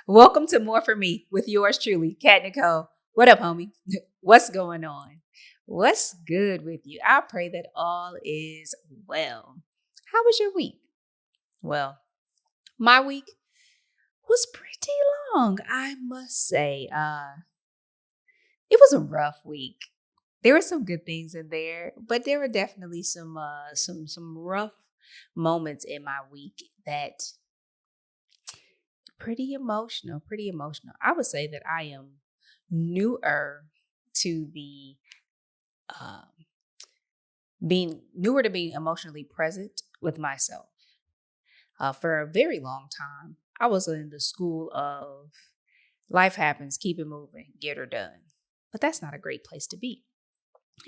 Welcome to More For Me with yours truly, Kat Necole. What up, homie? What's going on? What's good with you? I pray that all is well. How was your week? Well, my week was pretty long, I must say. It was a rough week. There were some good things in there, but there were definitely some rough moments in my week that pretty emotional. I would say that I am newer to the um, being newer to being emotionally present with myself. For a very long time, I was in the school of life happens, keep it moving, get her done. But that's not a great place to be.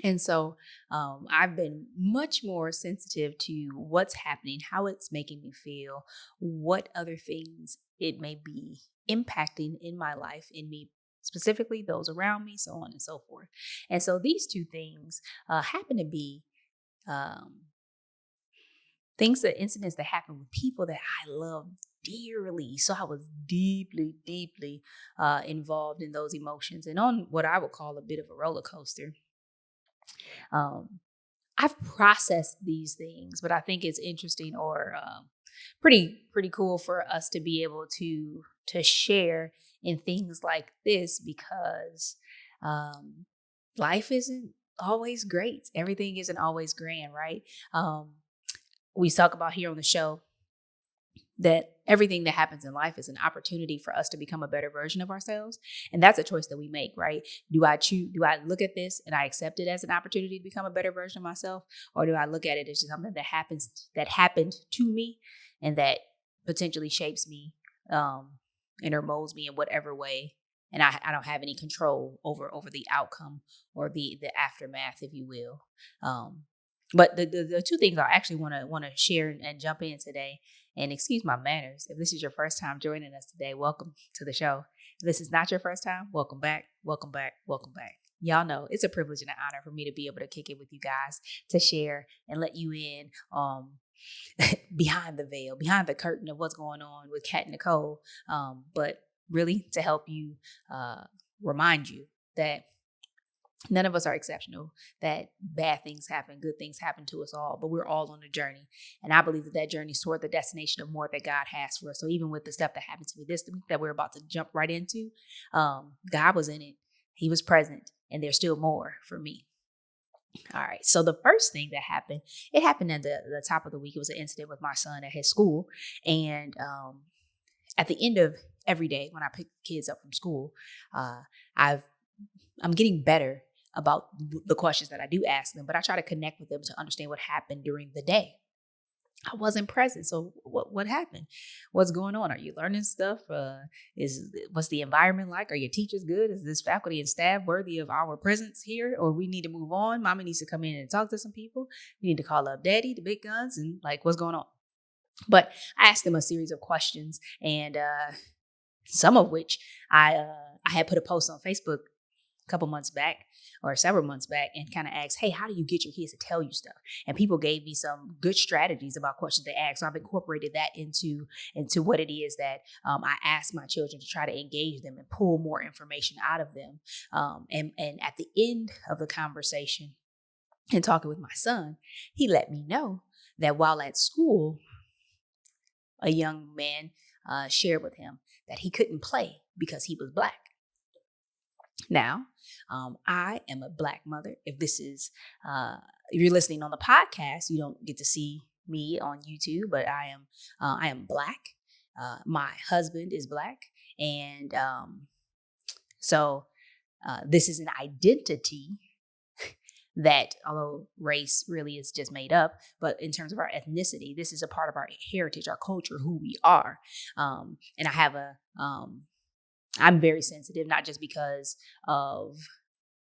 And so I've been much more sensitive to what's happening, how it's making me feel, what other things it may be impacting in my life, in me specifically, those around me, so on and so forth. And so these two things happen to be um, incidents that happen with people that I love dearly. So I was deeply involved in those emotions and on what I would call a bit of a roller coaster. Um, I've processed these things, but I think it's interesting or pretty cool for us to be able to share in things like this because um, life isn't always great. Everything isn't always grand, right? Um, we talk about here on the show that everything that happens in life is an opportunity for us to become a better version of ourselves. And that's a choice that we make, right? Do I look at this and I accept it as an opportunity to become a better version of myself? Or do I look at it as just something that happened to me and that potentially shapes me and or molds me in whatever way? And I don't have any control over the outcome or the aftermath, if you will. But the two things I actually want to share and jump in today. And excuse my manners. If this is your first time joining us today, welcome to the show. If this is not your first time, welcome back, welcome back, welcome back. Y'all know it's a privilege and an honor for me to be able to kick it with you guys, to share and let you in behind the veil, behind the curtain of what's going on with Kat Necole. But really to help you remind you that none of us are exceptional, that bad things happen, good things happen to us all, but we're all on a journey. And I believe that journey is toward the destination of more that God has for us. So even with the stuff that happened to me this week that we're about to jump right into, God was in it. He was present, and there's still more for me. All right. So the first thing that happened, it happened at the top of the week. It was an incident with my son at his school. And at the end of every day when I pick kids up from school, I'm getting better about the questions that I do ask them, but I try to connect with them to understand what happened during the day. I wasn't present. So what happened? What's going on? Are you learning stuff? What's the environment like? Are your teachers good? Is this faculty and staff worthy of our presence here? Or we need to move on? Mommy needs to come in and talk to some people. We need to call up daddy, the big guns, and like what's going on? But I asked them a series of questions, and some of which I had put a post on Facebook a couple months back or several months back and kind of asked, hey, how do you get your kids to tell you stuff? And people gave me some good strategies about questions to ask. So I've incorporated that into what it is that I ask my children to try to engage them and pull more information out of them. And at the end of the conversation and talking with my son, he let me know that while at school, a young man shared with him that he couldn't play because he was Black. Now, I am a Black mother. If you're listening on the podcast, you don't get to see me on YouTube, but I am Black. My husband is Black, and so this is an identity that, although race really is just made up, but in terms of our ethnicity, this is a part of our heritage, our culture, who we are. And I have I'm very sensitive, not just because of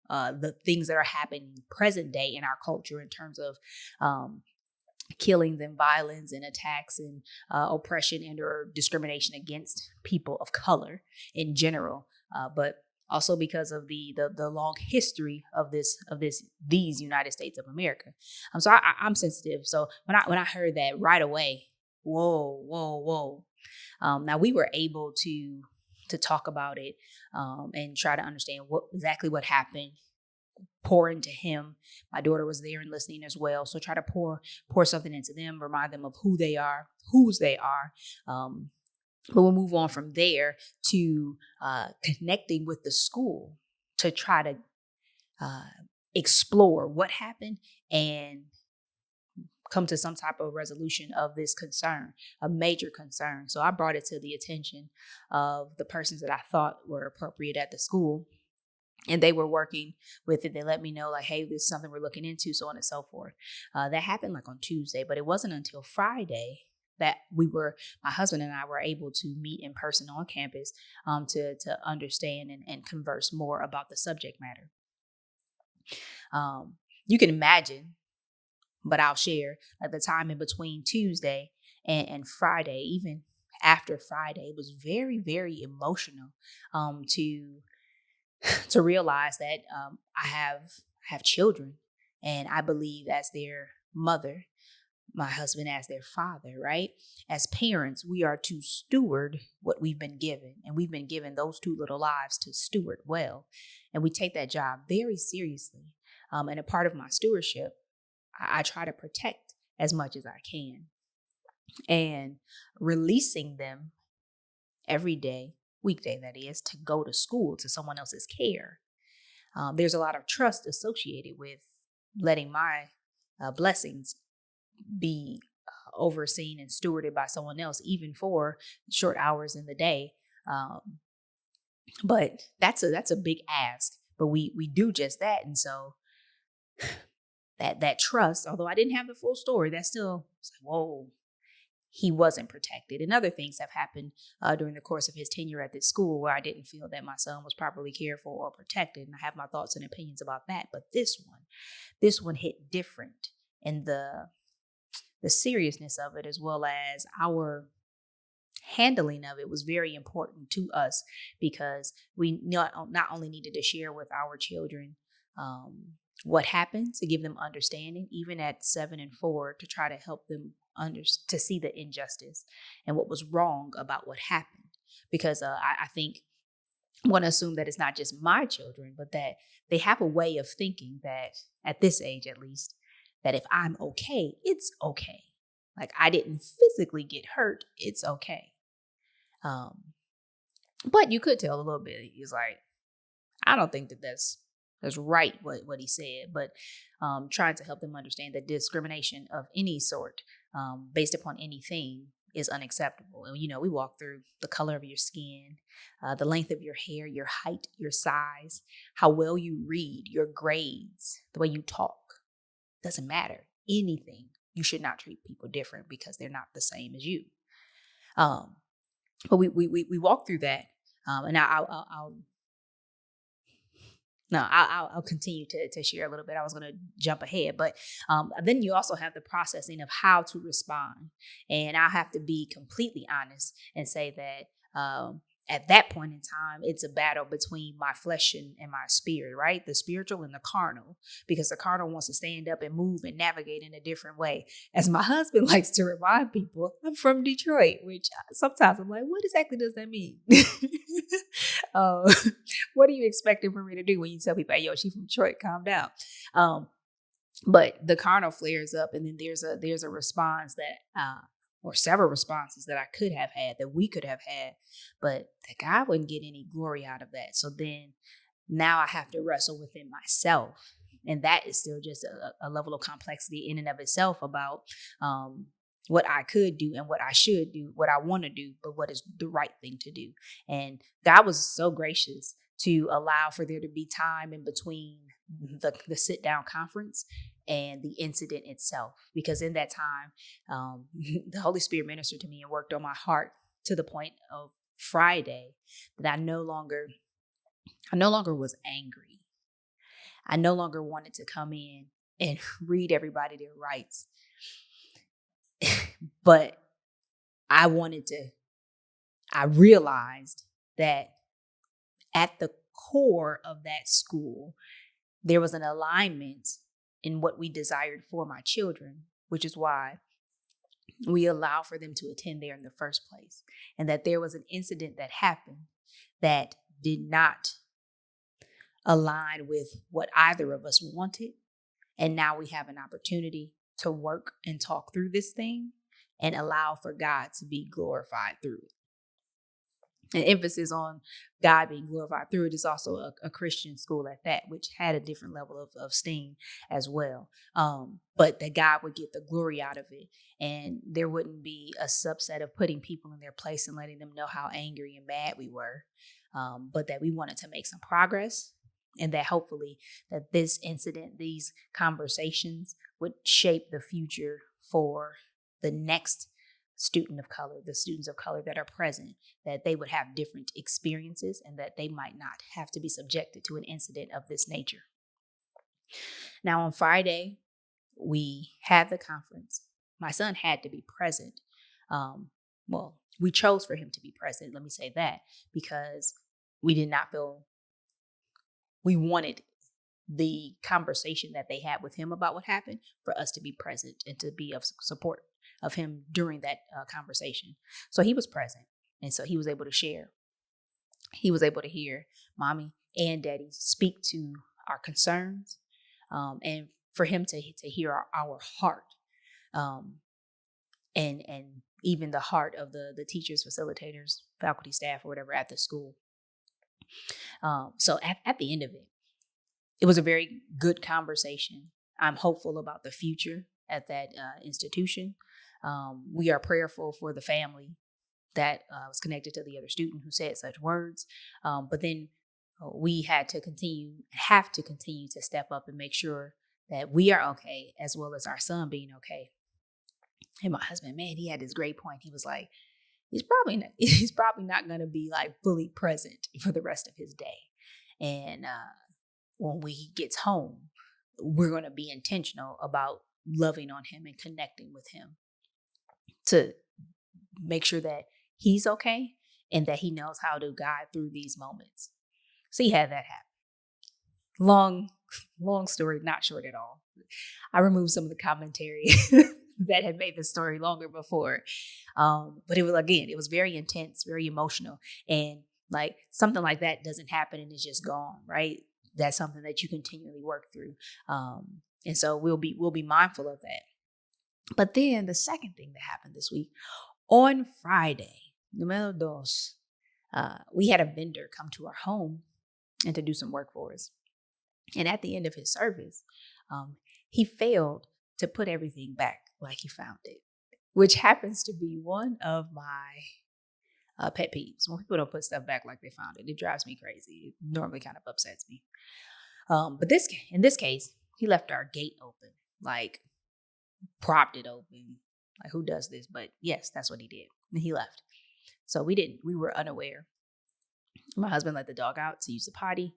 the things that are happening present day in our culture in terms of killings and violence and attacks and oppression and or discrimination against people of color in general, but also because of the long history of these United States of America. So I'm sensitive. So when I heard that right away, whoa. Now we were able to talk about it, and try to understand exactly what happened. Pour into him. My daughter was there and listening as well. So try to pour something into them, remind them of who they are, whose they are. But we'll move on from there to connecting with the school to try to explore what happened and come to some type of resolution of this concern, a major concern. So I brought it to the attention of the persons that I thought were appropriate at the school. And they were working with it. They let me know, like, hey, this is something we're looking into, so on and so forth. That happened like on Tuesday, but it wasn't until Friday that my husband and I were able to meet in person on campus to understand and converse more about the subject matter. You can imagine, but I'll share, at the time in between Tuesday and Friday, even after Friday, it was very, very emotional to realize that I have children, and I believe as their mother, my husband as their father, right? As parents, we are to steward what we've been given, and we've been given those two little lives to steward well, and we take that job very seriously. And a part of my stewardship, I try to protect as much as I can, and releasing them every day, weekday that is, to go to school, to someone else's care. There's a lot of trust associated with letting my blessings be overseen and stewarded by someone else, even for short hours in the day. But that's a big ask. But we do just that, and so that trust, although I didn't have the full story, that's still like, whoa. He wasn't protected. And other things have happened during the course of his tenure at this school where I didn't feel that my son was properly cared for or protected. And I have my thoughts and opinions about that. But this one hit different in the seriousness of it, as well as our handling of it was very important to us, because we not only needed to share with our children what happened, to give them understanding, even at 7 and 4, to try to help them to see the injustice and what was wrong about what happened. Because I think I want to assume that it's not just my children, but that they have a way of thinking that, at this age at least, that if I'm okay, it's okay. Like, I didn't physically get hurt, it's okay. But you could tell a little bit. He's like, I don't think that's right what he said, but trying to help them understand that discrimination of any sort, based upon anything, is unacceptable. And we walk through the color of your skin, the length of your hair, your height, your size, how well you read, your grades, the way you talk. Doesn't matter. Anything. You should not treat people different because they're not the same as you. But we walk through that, and I'll continue to share a little bit. I was going to jump ahead, but then you also have the processing of how to respond. And I have to be completely honest and say that at that point in time, it's a battle between my flesh and my spirit, right? The spiritual and the carnal, because the carnal wants to stand up and move and navigate in a different way. As my husband likes to remind people, I'm from Detroit, which sometimes I'm like, what exactly does that mean? What are you expecting for me to do when you tell people, hey, yo, she's from Detroit, calm down? But the carnal flares up, and then there's a response that, or several responses that I could have had, that we could have had, but that God wouldn't get any glory out of that. So then now I have to wrestle within myself. And that is still just a level of complexity in and of itself about what I could do and what I should do, what I want to do, but what is the right thing to do. And God was so gracious to allow for there to be time in between the sit-down conference and the incident itself. Because in that time, the Holy Spirit ministered to me and worked on my heart to the point of Friday that I no longer was angry. I no longer wanted to come in and read everybody their rights. But I realized that at the core of that school, there was an alignment in what we desired for my children, which is why we allow for them to attend there in the first place, and that there was an incident that happened that did not align with what either of us wanted. And now we have an opportunity to work and talk through this thing and allow for God to be glorified through it. An emphasis on God being glorified through it is also a Christian school at that, which had a different level of esteem as well. But that God would get the glory out of it. And there wouldn't be a subset of putting people in their place and letting them know how angry and mad we were. But that we wanted to make some progress, and that hopefully that this incident, these conversations would shape the future for the next student of color, the students of color that are present, that they would have different experiences and that they might not have to be subjected to an incident of this nature. Now, on Friday, we had the conference. My son had to be present. Well, we chose for him to be present, let me say that, because we did not feel we wanted the conversation that they had with him about what happened for us to be present and to be of support of him during that conversation. So he was present. And so he was able to share. He was able to hear mommy and daddy speak to our concerns, and for him to hear our heart, and even the heart of the teachers, facilitators, faculty, staff, or whatever at the school. So at the end of it, it was a very good conversation. I'm hopeful about the future at that institution. We are prayerful for the family that was connected to the other student who said such words. But then we have to continue to step up and make sure that we are okay, as well as our son being okay. And my husband, man, he had this great point. He was like, he's probably not going to be like fully present for the rest of his day. And when he gets home, we're going to be intentional about loving on him and connecting with him to make sure that he's okay and that he knows how to guide through these moments. So he had that happen. Long story, not short at all. I removed some of the commentary that had made the story longer before. But it was very intense, very emotional. And like something like that doesn't happen and it's just gone, right? That's something that you continually work through. And so we'll be mindful of that. But then the second thing that happened this week, on Friday, numero dos, we had a vendor come to our home and to do some work for us. And at the end of his service, he failed to put everything back like he found it, which happens to be one of my pet peeves. When people don't put stuff back like they found it, it drives me crazy. It normally kind of upsets me. But in this case, he left our gate open, like propped it open. Like, who does this? But yes, that's what he did. And he left. So we were unaware. My husband let the dog out to use the potty.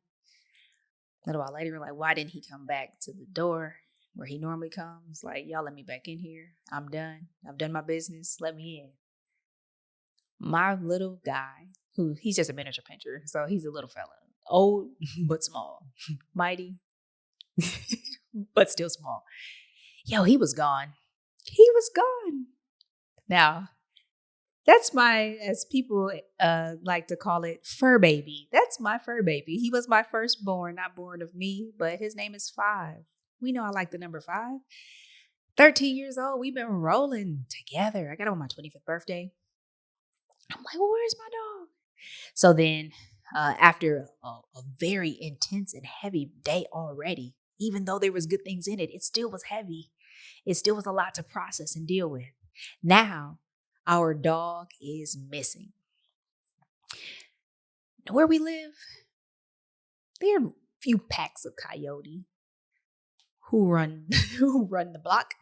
A little while later, we're like, why didn't he come back to the door where he normally comes? Like, y'all let me back in here. I'm done. I've done my business. Let me in. My little guy, he's just a miniature pincher, so he's a little fella. Old, but small. Mighty, but still small. Yo, he was gone. He was gone. Now, that's as people like to call it, fur baby. That's my fur baby. He was my firstborn, not born of me, but his name is 5. We know I like the number 5. 13 years old. We've been rolling together. I got him on my 25th birthday. I'm like, well, where's my dog? So then after a very intense and heavy day already, even though there was good things in it, it still was heavy. It still was a lot to process and deal with. Now, our dog is missing. Where we live, there are a few packs of Coyote who run the block.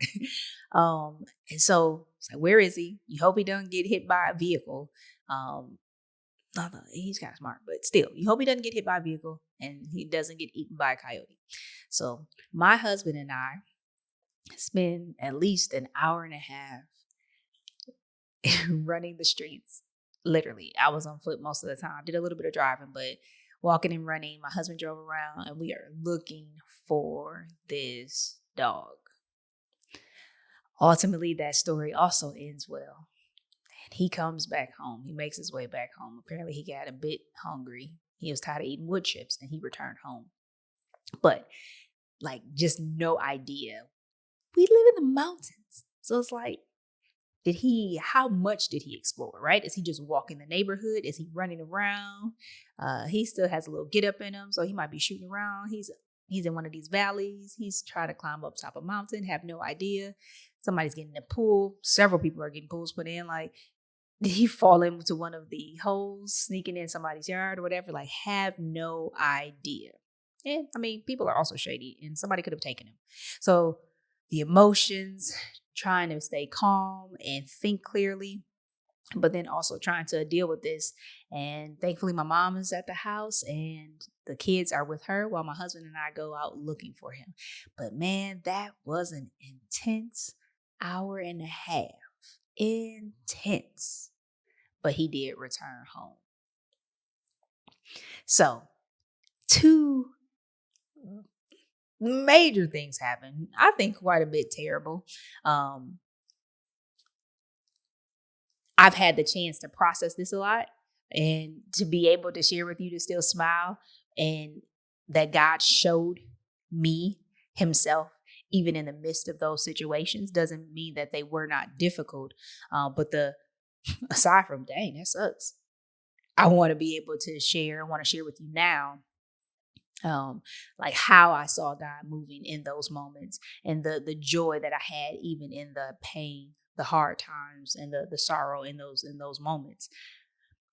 And so it's like, where is he? You hope he doesn't get hit by a vehicle. He's kind of smart, but still, you hope he doesn't get hit by a vehicle and he doesn't get eaten by a coyote. So my husband and I spend at least an hour and a half running the streets. Literally, I was on foot most of the time. Did a little bit of driving, but walking and running. My husband drove around, and we are looking for this dog. Ultimately, that story also ends well. And he comes back home. He makes his way back home. Apparently, he got a bit hungry. He was tired of eating wood chips and he returned home. But like, just no idea. We live in the mountains. So it's like, how much did he explore, right? Is he just walking the neighborhood? Is he running around? He still has a little get up in him, so he might be shooting around. He's in one of these valleys. He's trying to climb up top of a mountain, have no idea. Somebody's getting a pool. Several people are getting pools put in. Like, did he fall into one of the holes, sneaking in somebody's yard or whatever? Like, have no idea. And I mean, people are also shady, and somebody could have taken him. So the emotions, trying to stay calm and think clearly, but then also trying to deal with this. And thankfully, my mom is at the house and the kids are with her while my husband and I go out looking for him. But man, that was an intense hour and a half. Intense. But he did return home. So, two major things happened. I think quite a bit terrible. I've had the chance to process this a lot and to be able to share with you, to still smile, and that God showed me himself even in the midst of those situations. Doesn't mean that they were not difficult. But aside from, dang, that sucks, I want to be able to share. I want to share with you now, like how I saw God moving in those moments, and the joy that I had even in the pain, the hard times, and the sorrow in those moments.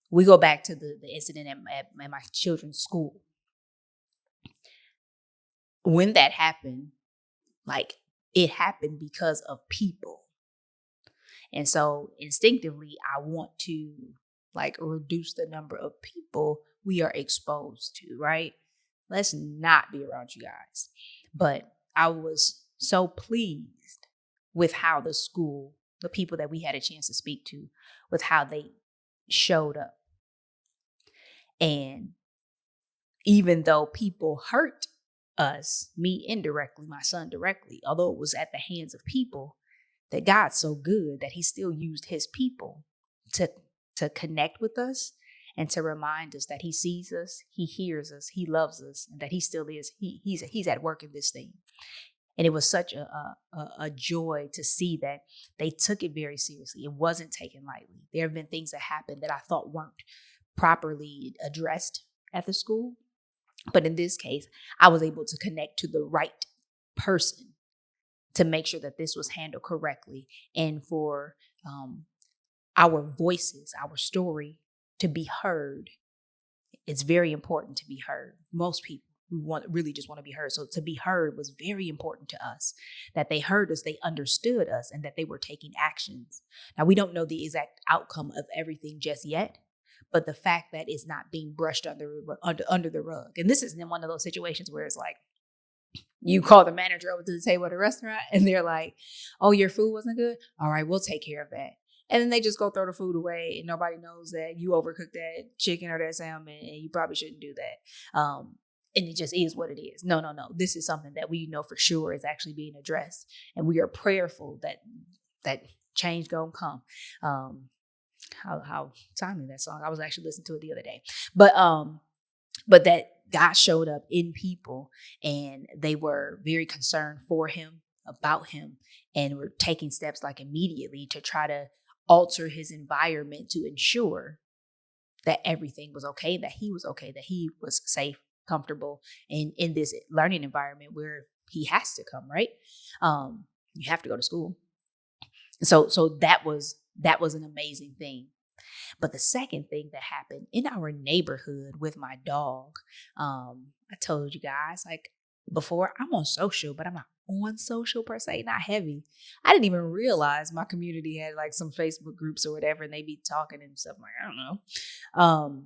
We go back to the incident at my children's school. When that happened, like, it happened because of people. And so instinctively, I want to like reduce the number of people we are exposed to, right? Let's not be around you guys. But I was so pleased with how the school, the people that we had a chance to speak to, with how they showed up. And even though people hurt us, me indirectly, my son directly, although it was at the hands of people, that God's so good that he still used his people to connect with us and to remind us that he sees us, he hears us, he loves us, and that he still is. He's at work in this thing. And it was such a joy to see that they took it very seriously. It wasn't taken lightly. There have been things that happened that I thought weren't properly addressed at the school. But in this case, I was able to connect to the right person to make sure that this was handled correctly, and for our voices, our story to be heard. It's very important to be heard. Most people, really just want to be heard. So to be heard was very important to us, that they heard us, they understood us, and that they were taking actions. Now, we don't know the exact outcome of everything just yet, but the fact that it's not being brushed under the rug. And this isn't one of those situations where it's like, you call the manager over to the table at a restaurant and they're like, oh, your food wasn't good? All right, we'll take care of that. And then they just go throw the food away and nobody knows that you overcooked that chicken or that salmon and you probably shouldn't do that. And it just is what it is. No. This is something that we know for sure is actually being addressed. And we are prayerful that change gonna come. How timely that song. I was actually listening to it the other day. But that God showed up in people and they were very concerned for him, about him, and were taking steps like immediately to try to alter his environment to ensure that everything was okay, that he was safe, comfortable, and in this learning environment where he has to come, right? You have to go to school. So that was an amazing thing. But the second thing that happened in our neighborhood with my dog, I told you guys, like before, I'm on social, but I'm not on social per se, not heavy. I didn't even realize my community had like some Facebook groups or whatever, and they be talking and stuff. Like, I don't know.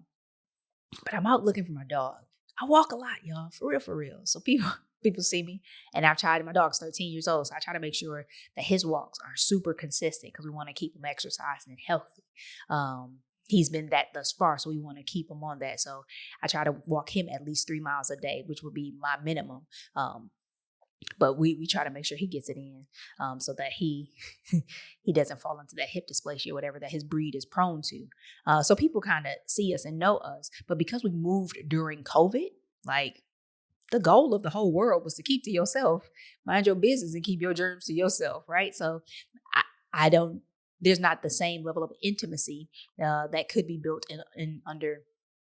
But I'm out looking for my dog. I walk a lot, y'all, for real. So people see me, and my dog's 13 years old, so I try to make sure that his walks are super consistent because we want to keep him exercising and healthy. He's been that thus far, so we want to keep him on that. So I try to walk him at least 3 miles a day, which would be my minimum. But we try to make sure he gets it in, so that he he doesn't fall into that hip dysplasia or whatever that his breed is prone to. So people kind of see us and know us. But because we moved during COVID, like, the goal of the whole world was to keep to yourself, mind your business, and keep your germs to yourself, right? So I don't. There's not the same level of intimacy that could be built in under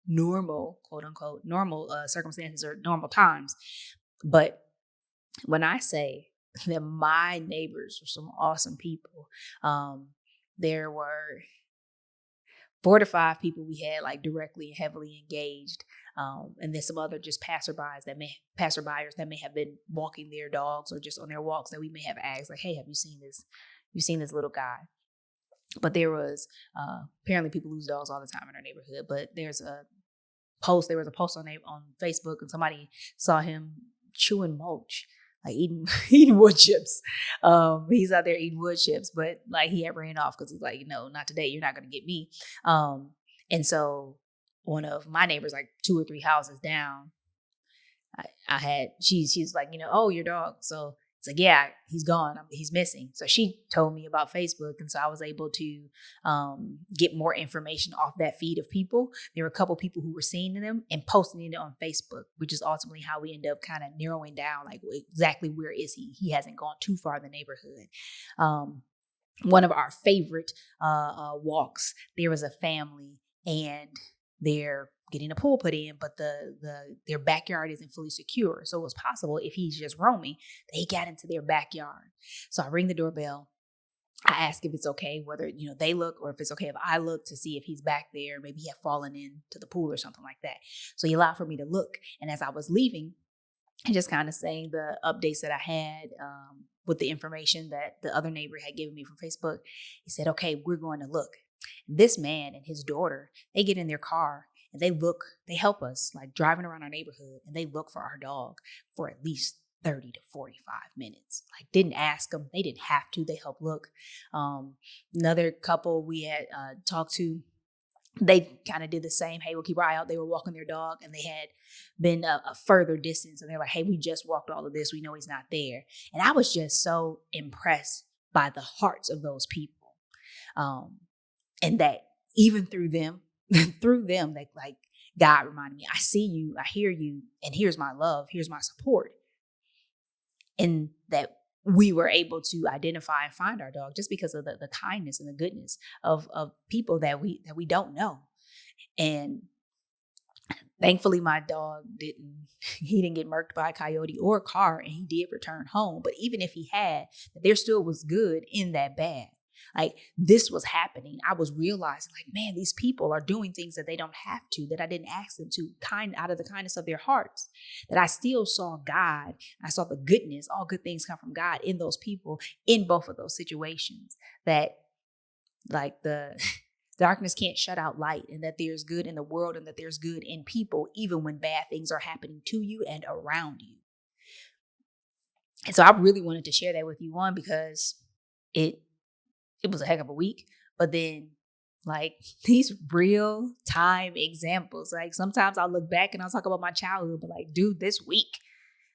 normal, quote unquote, normal circumstances or normal times. But when I say that my neighbors were some awesome people, there were 4 to 5 people we had like directly and heavily engaged, and then some other just passerbyers that may have been walking their dogs or just on their walks that we may have asked, like, hey, have you seen this? You seen this little guy? But there was apparently people lose dogs all the time in our neighborhood. But there was a post on Facebook, and somebody saw him chewing mulch, like eating wood chips. He's out there eating wood chips, but like he had ran off because he's like, not today. You're not going to get me. And so one of my neighbors, like 2 or 3 houses down, she's like, oh, your dog. So it's like, yeah, he's gone. He's missing. So she told me about Facebook. And so I was able to get more information off that feed of people. There were a couple people who were seeing them and posting it on Facebook, which is ultimately how we end up kind of narrowing down, like, exactly where is he? He hasn't gone too far in the neighborhood. One of our favorite walks, there was a family and they're getting a pool put in, but their backyard isn't fully secure. So it was possible, if he's just roaming, that he got into their backyard. So I ring the doorbell. I ask if it's okay, whether, they look, or if it's okay if I look to see if he's back there. Maybe he had fallen into the pool or something like that. So he allowed for me to look. And as I was leaving, and just kind of saying the updates that I had with the information that the other neighbor had given me from Facebook, he said, okay, we're going to look. This man and his daughter, they get in their car and they help us, like, driving around our neighborhood, and they look for our dog for at least 30 to 45 minutes. Like, didn't ask them. They didn't have to. They helped look. Another couple we had talked to, they kind of did the same. Hey, we'll keep our eye out. They were walking their dog and they had been a further distance. And they're like, hey, we just walked all of this. We know he's not there. And I was just so impressed by the hearts of those people. And that even through them, that, like, God reminded me, I see you, I hear you, and here's my love, here's my support. And that we were able to identify and find our dog just because of the kindness and the goodness of people that we don't know. And thankfully, my dog didn't get murked by a coyote or a car, and he did return home. But even if he had, there still was good in that bad. Like, this was happening. I was realizing, like, man, these people are doing things that they don't have to, that I didn't ask them to, out of the kindness of their hearts. That I still saw God. I saw the goodness. All good things come from God in those people, in both of those situations. That, like, the darkness can't shut out light, and that there's good in the world, and that there's good in people, even when bad things are happening to you and around you. And so I really wanted to share that with you, one, because it was a heck of a week, but then, like, these real time examples, like, sometimes I'll look back and I'll talk about my childhood, but, like, dude, this week,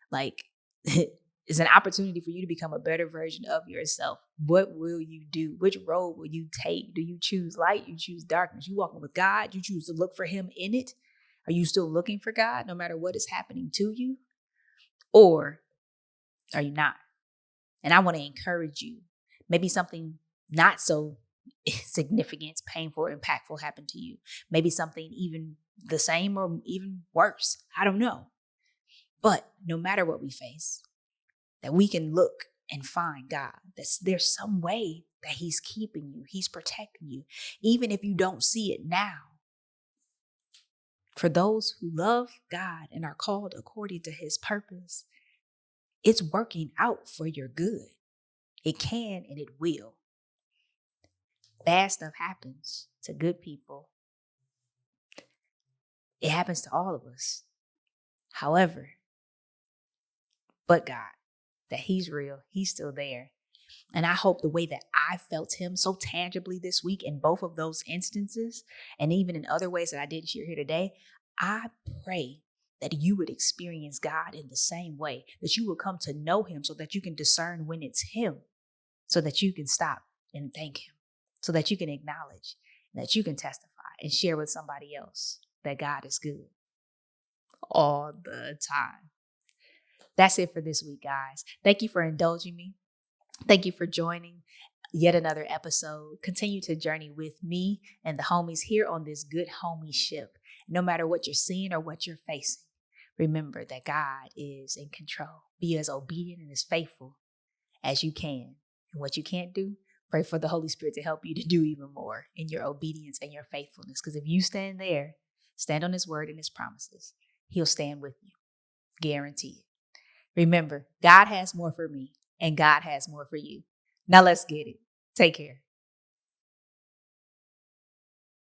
like, is an opportunity for you to become a better version of yourself. What will you do? Which road will you take? Do you choose light? You choose darkness? You walking with God? You choose to look for him in it? Are you still looking for God no matter what is happening to you? Or are you not? And I want to encourage you. Maybe something not so significant, painful, or impactful happened to you. Maybe something even the same or even worse. I don't know. But no matter what we face, that we can look and find God. There's some way that he's keeping you. He's protecting you. Even if you don't see it now. For those who love God and are called according to his purpose, it's working out for your good. It can and it will. Bad stuff happens to good people. It happens to all of us. However, but God, that he's real, he's still there. And I hope the way that I felt him so tangibly this week in both of those instances, and even in other ways that I didn't share here today, I pray that you would experience God in the same way, that you will come to know him so that you can discern when it's him, so that you can stop and thank him, so that you can acknowledge, that you can testify and share with somebody else that God is good all the time. That's it for this week, guys. Thank you for indulging me. Thank you for joining yet another episode. Continue to journey with me and the homies here on this good homieship. No matter what you're seeing or what you're facing, remember that God is in control. Be as obedient and as faithful as you can. And what you can't do, pray for the Holy Spirit to help you to do even more in your obedience and your faithfulness. Because if you stand there, stand on his word and his promises, he'll stand with you. Guarantee it. Remember, God has more for me and God has more for you. Now let's get it. Take care.